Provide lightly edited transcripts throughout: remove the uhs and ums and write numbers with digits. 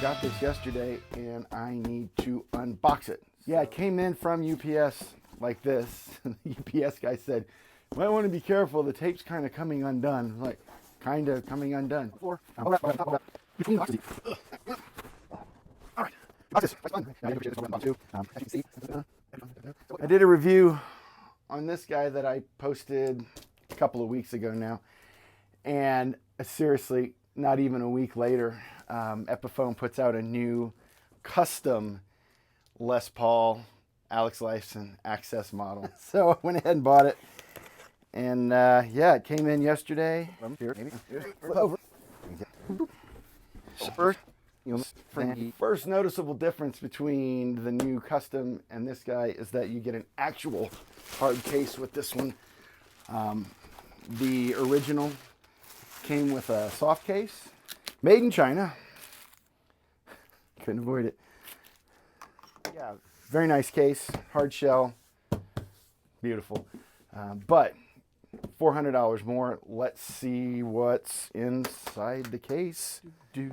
got this yesterday and I need to unbox it. Yeah, it came in from UPS like this. The UPS guy said, "You might want to be careful, the tape's kind of coming undone." I'm like, kind of coming undone. I did a review on this guy that I posted a couple of weeks ago now, and seriously, not even a week later, Epiphone puts out a new custom Les Paul Alex Lifeson Axcess model. So I went ahead and bought it, and yeah, it came in yesterday. First noticeable difference between the new custom and this guy is that you get an actual hard case with this one. The original came with a soft case, made in China. Couldn't avoid it. Yeah, very nice case, hard shell, beautiful. But $400 more. Let's see what's inside the case. Ooh,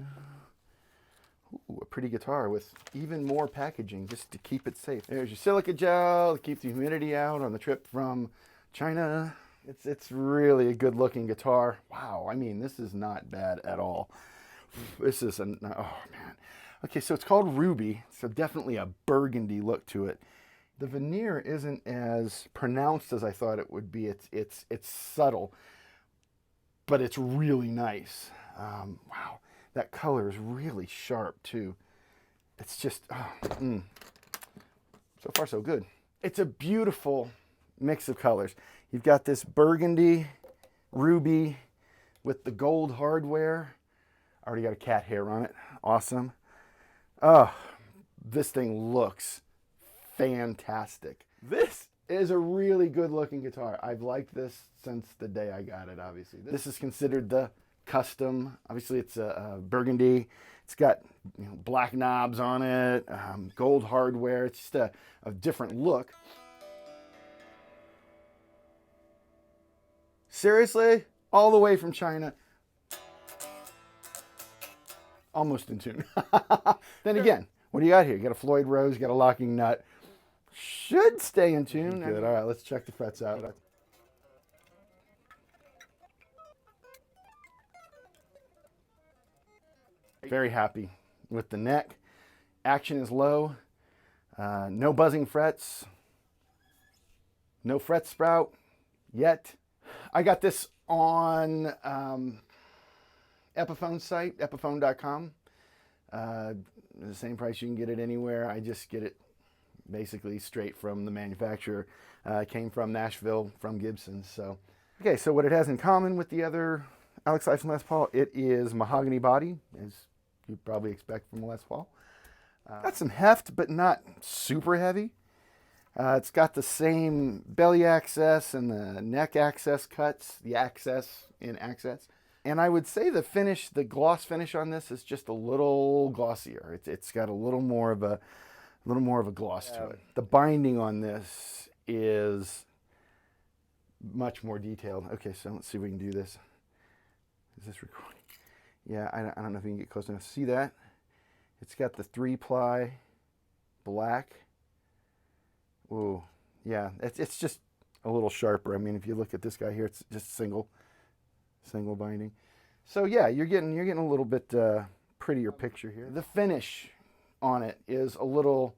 a pretty guitar with even more packaging just to keep it safe. There's your silica gel to keep the humidity out on the trip from China. It's really a good looking guitar. Wow, I mean, this is not bad at all. This is oh man. Okay, so it's called Ruby, so definitely a burgundy look to it. The veneer isn't as pronounced as I thought it would be. It's subtle, but it's really nice. Wow, that color is really sharp too. It's just, so far so good. It's a beautiful mix of colors. You've got this burgundy, ruby with the gold hardware. Already got a cat hair on it. Awesome. Oh, this thing looks fantastic. This is a really good looking guitar. I've liked this since the day I got it, obviously. This is considered the custom. Obviously it's a burgundy. It's got black knobs on it, gold hardware. It's just a different look. Seriously? All the way from China. Almost in tune. Then again, what do you got here? You got a Floyd Rose, you got a locking nut. Should stay in tune. Good. All right, let's check the frets out. Very happy with the neck. Action is low. No buzzing frets. No fret sprout yet. I got this on Epiphone's site, epiphone.com. The same price you can get it anywhere. I just get it basically straight from the manufacturer. Came from Nashville, from Gibson. So, okay, so what it has in common with the other Alex Lifeson Les Paul, it is mahogany body, as you'd probably expect from a Les Paul. Got some heft, but not super heavy. It's got the same belly access and the neck access cuts, the access in Axcess. And I would say the finish, the gloss finish on this is just a little glossier. It's got a little more of a gloss to it. The binding on this is much more detailed. Okay, so let's see if we can do this. Is this recording? Yeah, I don't know if you can get close enough to see that. It's got the 3-ply black. Ooh, yeah, it's just a little sharper. I mean, if you look at this guy here, it's just single binding. So yeah, you're getting a little bit prettier picture here. The finish on it is a little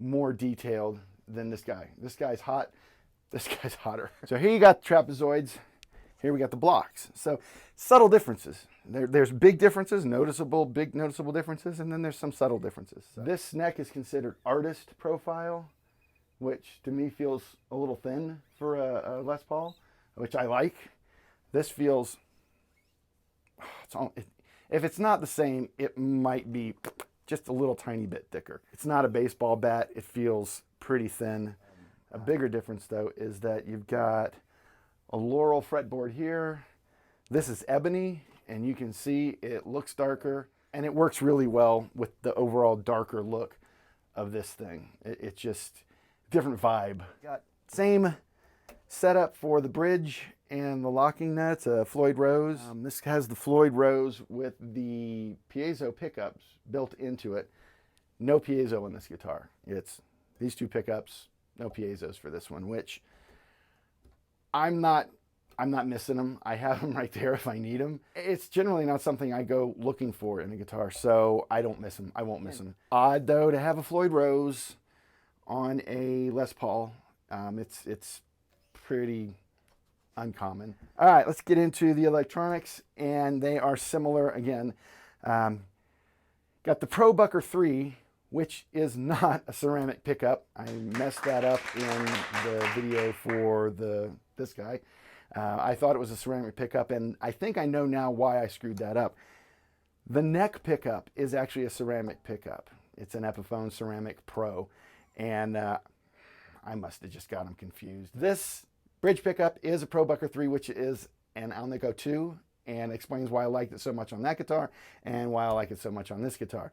more detailed than this guy. This guy's hot. This guy's hotter. So here you got the trapezoids. Here we got the blocks. So subtle differences. There's big differences, big noticeable differences, and then there's some subtle differences. So this neck is considered artist profile, which to me feels a little thin for a Les Paul, which I like. This feels, if it's not the same, it might be just a little tiny bit thicker. It's not a baseball bat. It feels pretty thin. A bigger difference though is that you've got a laurel fretboard here. This is ebony, and you can see it looks darker, and it works really well with the overall darker look of this thing. It's just different vibe. Got same setup for the bridge and the locking nuts, a Floyd Rose. This has the Floyd Rose with the piezo pickups built into it. No piezo on this guitar. It's these two pickups, no piezos for this one, which I'm not missing them. I have them right there if I need them. It's generally not something I go looking for in a guitar, so I don't miss them. I won't miss them. Odd though to have a Floyd Rose on a Les Paul. It's pretty uncommon. All right, let's get into the electronics, and they are similar again. Got the Pro Bucker 3, which is not a ceramic pickup. I messed that up in the video for this guy. I thought it was a ceramic pickup, and I think I know now why I screwed that up. The neck pickup is actually a ceramic pickup. It's an Epiphone Ceramic Pro, and I must have just got them confused. This bridge pickup is a Pro Bucker 3, which is an Alnico 2, and explains why I liked it so much on that guitar and why I like it so much on this guitar.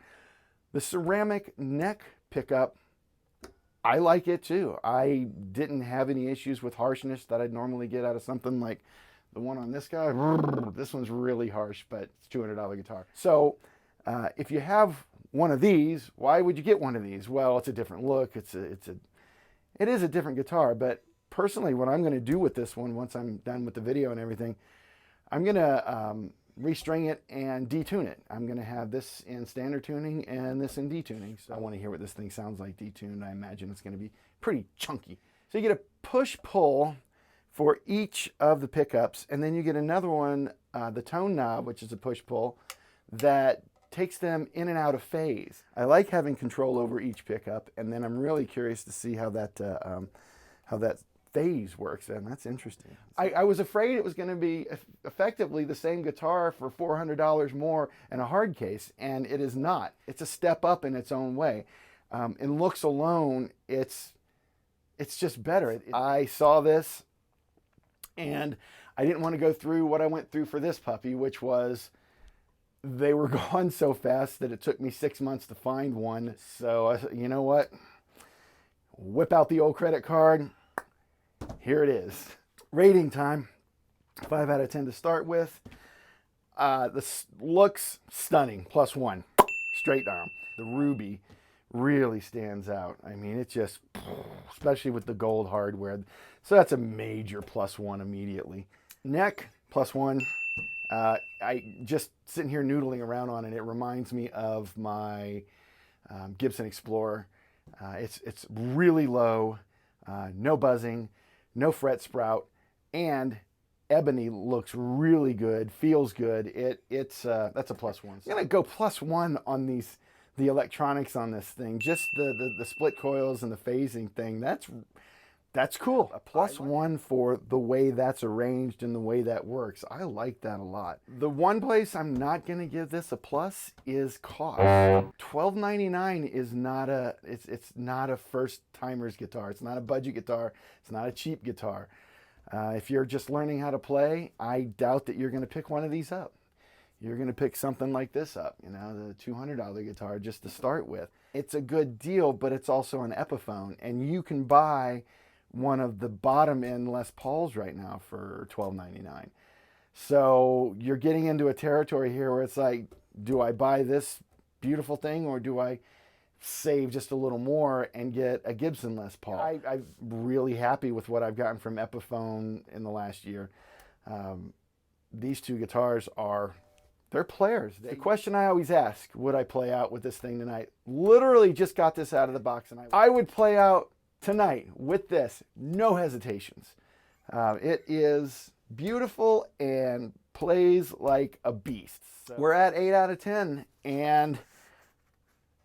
The ceramic neck pickup, I like it too. I didn't have any issues with harshness that I'd normally get out of something like the one on this guy. This one's really harsh, but it's a $200 guitar. So if you have one of these, why would you get one of these? Well, it's a different look. It is a different guitar, but personally, what I'm going to do with this one, once I'm done with the video and everything, I'm going to restring it and detune it. I'm going to have this in standard tuning and this in detuning. So I want to hear what this thing sounds like detuned. I imagine it's going to be pretty chunky. So you get a push-pull for each of the pickups, and then you get another one, the tone knob, which is a push-pull, that takes them in and out of phase. I like having control over each pickup, and then I'm really curious to see how that phase works, and that's interesting. I was afraid it was going to be effectively the same guitar for $400 more and a hard case, and it is not. It's a step up in its own way. In looks alone, it's just better. I saw this, and I didn't want to go through what I went through for this puppy, which was they were gone so fast that it took me 6 months to find one. So I said, you know what? Whip out the old credit card. Here it is. Rating time, 5 out of 10 to start with. This looks stunning, +1, straight arm. The ruby really stands out. I mean, it just, especially with the gold hardware. So that's a major +1 immediately. Neck, +1. I just sitting here noodling around on it. It reminds me of my Gibson Explorer. It's really low, no buzzing, no fret sprout, and ebony looks really good, feels good. That's a +1. I'm gonna go +1 on the electronics on this thing. Just the split coils and the phasing thing. That's cool. A +1 for the way that's arranged and the way that works. I like that a lot. The one place I'm not gonna give this a plus is cost. $12.99 is not it's not a first timer's guitar. It's not a budget guitar. It's not a cheap guitar. If you're just learning how to play, I doubt that you're gonna pick one of these up. You're gonna pick something like this up, you know, the $200 guitar just to start with. It's a good deal, but it's also an Epiphone, and you can buy one of the bottom end Les Pauls right now for $12.99. So you're getting into a territory here where it's like, do I buy this beautiful thing, or do I save just a little more and get a Gibson Les Paul? I'm really happy with what I've gotten from Epiphone in the last year. These two guitars they're players. The question I always ask, would I play out with this thing tonight? Literally just got this out of the box, and I would play out tonight with this, no hesitations. It is beautiful and plays like a beast. So we're at 8 out of 10, and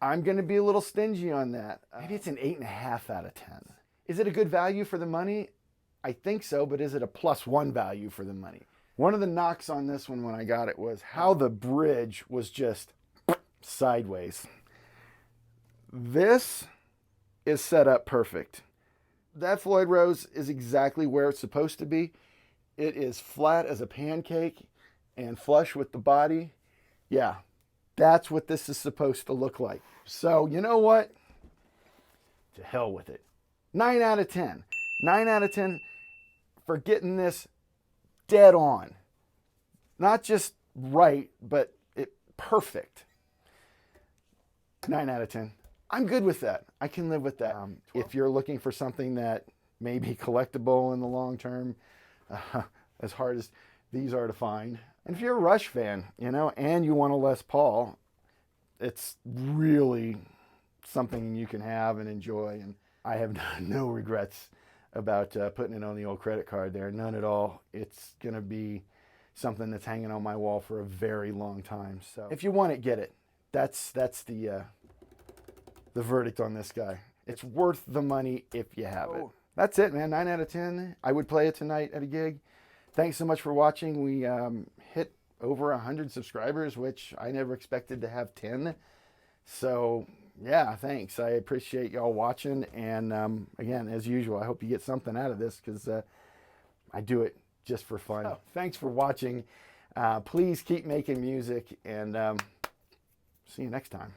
I'm going to be a little stingy on that. Maybe it's an 8.5 out of 10. Is it a good value for the money? I think so, but is it a +1 value for the money? One of the knocks on this one when I got it was how the bridge was just sideways. This is set up perfect. That Floyd Rose is exactly where it's supposed to be. It is flat as a pancake and flush with the body. Yeah, that's what this is supposed to look like. So you know what? To hell with it. 9 out of 10. 9 out of 10. for getting this dead on. Not just right, but perfect. 9 out of 10. I'm good with that. I can live with that. If you're looking for something that may be collectible in the long term, as hard as these are to find, and if you're a Rush fan, you know, and you want a Les Paul, it's really something you can have and enjoy. And I have no regrets about putting it on the old credit card there. None at all. It's going to be something that's hanging on my wall for a very long time. So if you want it, get it. That's the verdict on this guy. It's worth the money if you have it. That's it, man. 9 out of 10. I would play it tonight at a gig. Thanks so much for watching. We hit over 100 subscribers, which I never expected to have 10. So yeah, thanks. I appreciate y'all watching. And again, as usual, I hope you get something out of this, because I do it just for fun. So, thanks for watching. Please keep making music, and see you next time.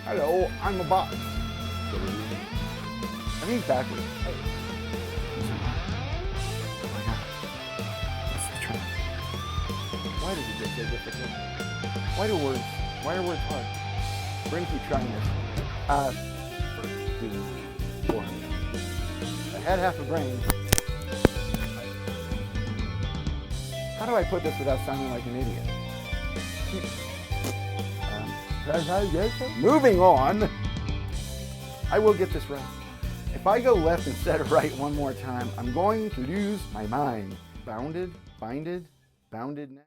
Hello, I'm a bot. I mean backwards. Hey. Oh my God. What's the trend? Why does it get so difficult? Why are words hard? We're gonna keep trying this. First, do 400. I had half a brain. How do I put this without sounding like an idiot? Moving on. I will get this right. If I go left instead of right one more time, I'm going to lose my mind. Bounded now.